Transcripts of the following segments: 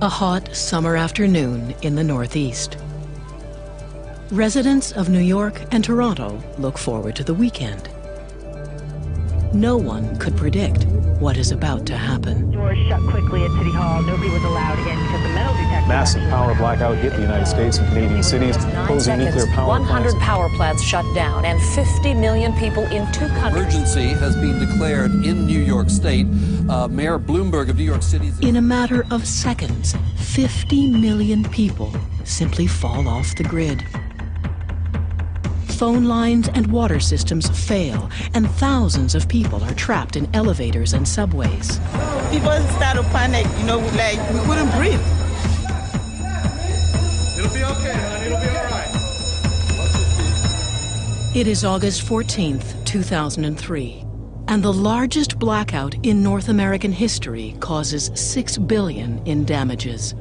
A hot summer afternoon in the Northeast. Residents of New York and Toronto look forward to the weekend. No one could predict what is about to happen. Doors shut quickly at City Hall. Nobody was allowed again because the metal detector... Massive power blackout hit the United States and Canadian cities, posing nuclear power plants. 100 power plants shut down and 50 million people in 2 countries. Emergency has been declared in New York State. Mayor Bloomberg of New York City... In a matter of seconds, 50 million people simply fall off the grid. Phone lines and water systems fail, and thousands of people are trapped in elevators and subways. People start to panic, we couldn't breathe. It'll be okay, honey, it'll be all right. It is August 14th, 2003, and the largest blackout in North American history causes $6 billion in damages.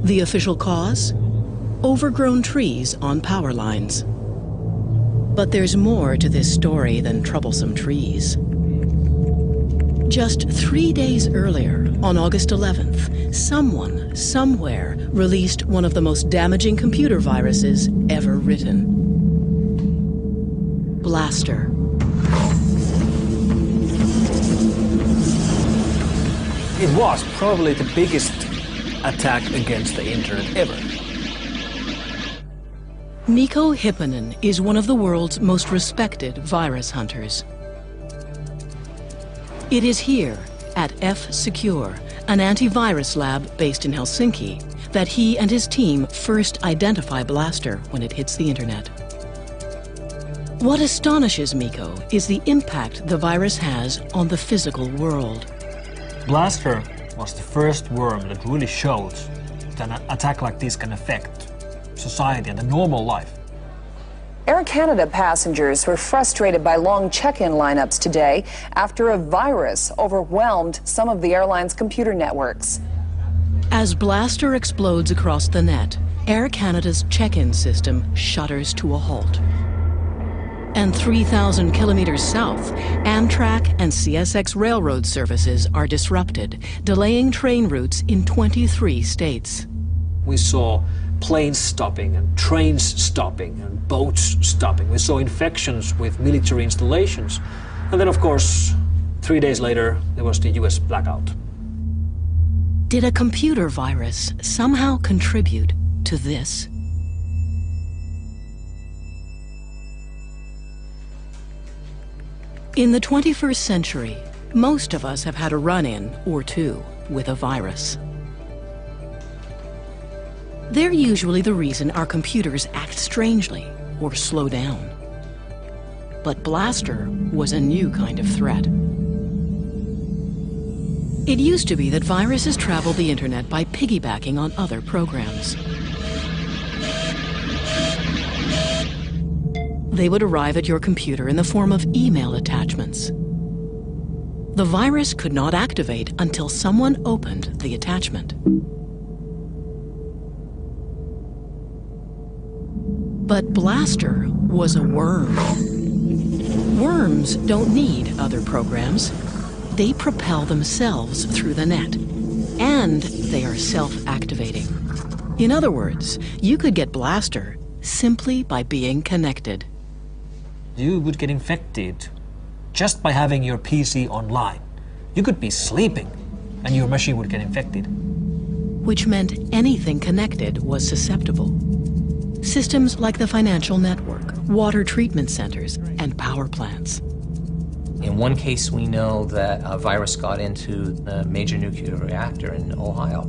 The official cause? Overgrown trees on power lines. But there's more to this story than troublesome trees. Just 3 days earlier, on August 11th, someone, somewhere, released one of the most damaging computer viruses ever written. Blaster. It was probably the biggest attack against the internet ever. Mikko Hyppönen is one of the world's most respected virus hunters. It is here, at F-Secure, an antivirus lab based in Helsinki, that he and his team first identify Blaster when it hits the internet. What astonishes Mikko is the impact the virus has on the physical world. Blaster was the first worm that really showed that an attack like this can affect society and a normal life. Air Canada passengers were frustrated by long check-in lineups today after a virus overwhelmed some of the airline's computer networks. As Blaster explodes across the net, Air Canada's check-in system shudders to a halt. And 3,000 kilometers south, Amtrak and CSX railroad services are disrupted, delaying train routes in 23 states. We saw planes stopping and trains stopping and boats stopping. We saw infections with military installations. And then, of course, 3 days later, there was the US blackout. Did a computer virus somehow contribute to this? In the 21st century, most of us have had a run-in or two with a virus. They're usually the reason our computers act strangely or slow down. But Blaster was a new kind of threat. It used to be that viruses traveled the internet by piggybacking on other programs. They would arrive at your computer in the form of email attachments. The virus could not activate until someone opened the attachment. But Blaster was a worm. Worms don't need other programs. They propel themselves through the net, and they are self-activating. In other words, you could get Blaster simply by being connected. You would get infected just by having your PC online. You could be sleeping and your machine would get infected. Which meant anything connected was susceptible. Systems like the financial network, water treatment centers, and power plants. In one case, we know that a virus got into a major nuclear reactor in Ohio.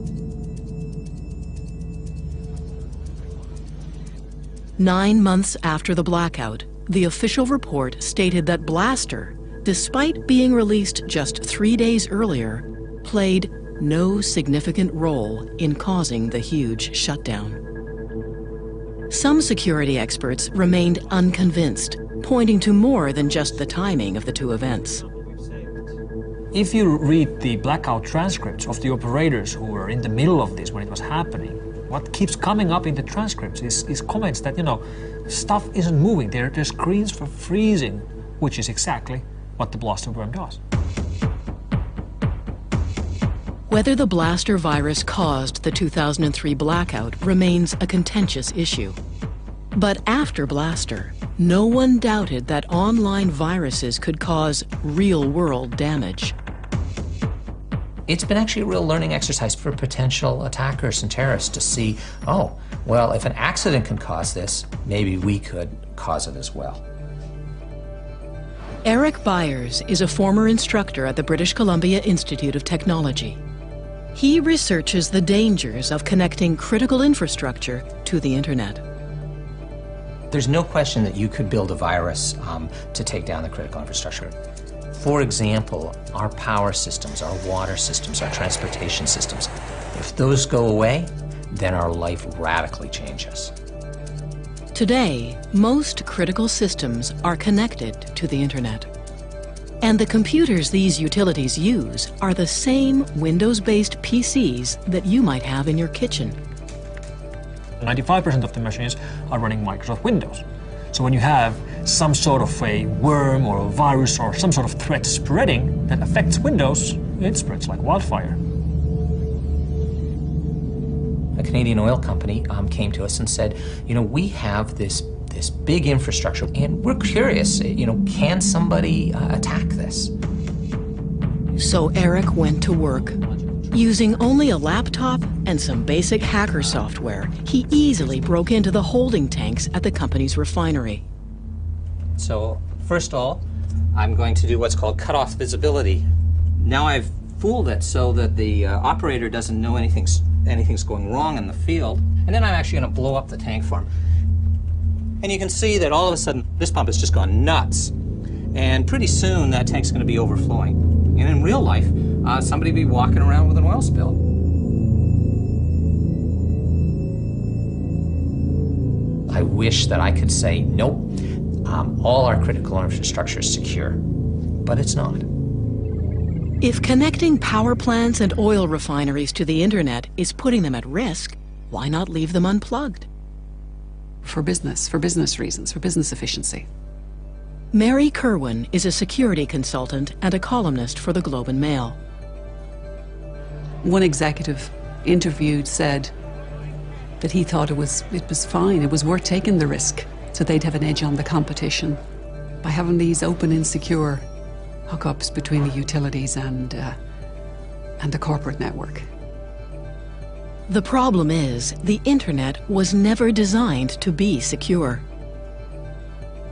9 months after the blackout, the official report stated that Blaster, despite being released just 3 days earlier, played no significant role in causing the huge shutdown. Some security experts remained unconvinced, pointing to more than just the timing of the two events. If you read the blackout transcripts of the operators who were in the middle of this when it was happening, what keeps coming up in the transcripts is comments that, stuff isn't moving. Their screens were freezing, which is exactly what the Blaster worm does. Whether the blaster virus caused the 2003 blackout remains a contentious issue. But after Blaster, no one doubted that online viruses could cause real-world damage. It's been actually a real learning exercise for potential attackers and terrorists to see, oh, well, if an accident can cause this, maybe we could cause it as well. Eric Byers is a former instructor at the British Columbia Institute of Technology. He researches the dangers of connecting critical infrastructure to the internet. There's no question that you could build a virus to take down the critical infrastructure. For example, our power systems, our water systems, our transportation systems, if those go away, then our life radically changes. Today, most critical systems are connected to the internet. And the computers these utilities use are the same Windows-based PCs that you might have in your kitchen. 95% of the machines are running Microsoft Windows. So when you have some sort of a worm or a virus or some sort of threat spreading that affects Windows, it spreads like wildfire. A Canadian oil company came to us and said, you know, we have this big infrastructure and we're curious, you know, can somebody attack this? So Eric went to work. Using only a laptop and some basic hacker software, he easily broke into the holding tanks at the company's refinery. So, first of all, I'm going to do what's called cutoff visibility. Now I've fooled it so that the operator doesn't know anything's going wrong in the field. And then I'm actually going to blow up the tank for him. And you can see that all of a sudden, this pump has just gone nuts. And pretty soon, that tank's going to be overflowing. And in real life, somebody will be walking around with an oil spill. I wish that I could say, nope, all our critical infrastructure is secure, but it's not. If connecting power plants and oil refineries to the internet is putting them at risk, why not leave them unplugged? For business reasons, for business efficiency. Mary Kerwin is a security consultant and a columnist for the Globe and Mail. One executive interviewed said that he thought it was fine, it was worth taking the risk, so they'd have an edge on the competition by having these open and secure hookups between the utilities and the corporate network. The problem is, the internet was never designed to be secure.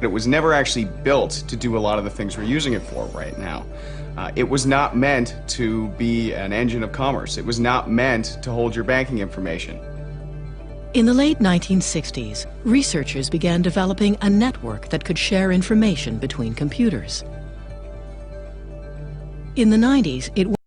It was never actually built to do a lot of the things we're using it for right now. It was not meant to be an engine of commerce. It was not meant to hold your banking information. In the late 1960s, researchers began developing a network that could share information between computers. In the 90s, it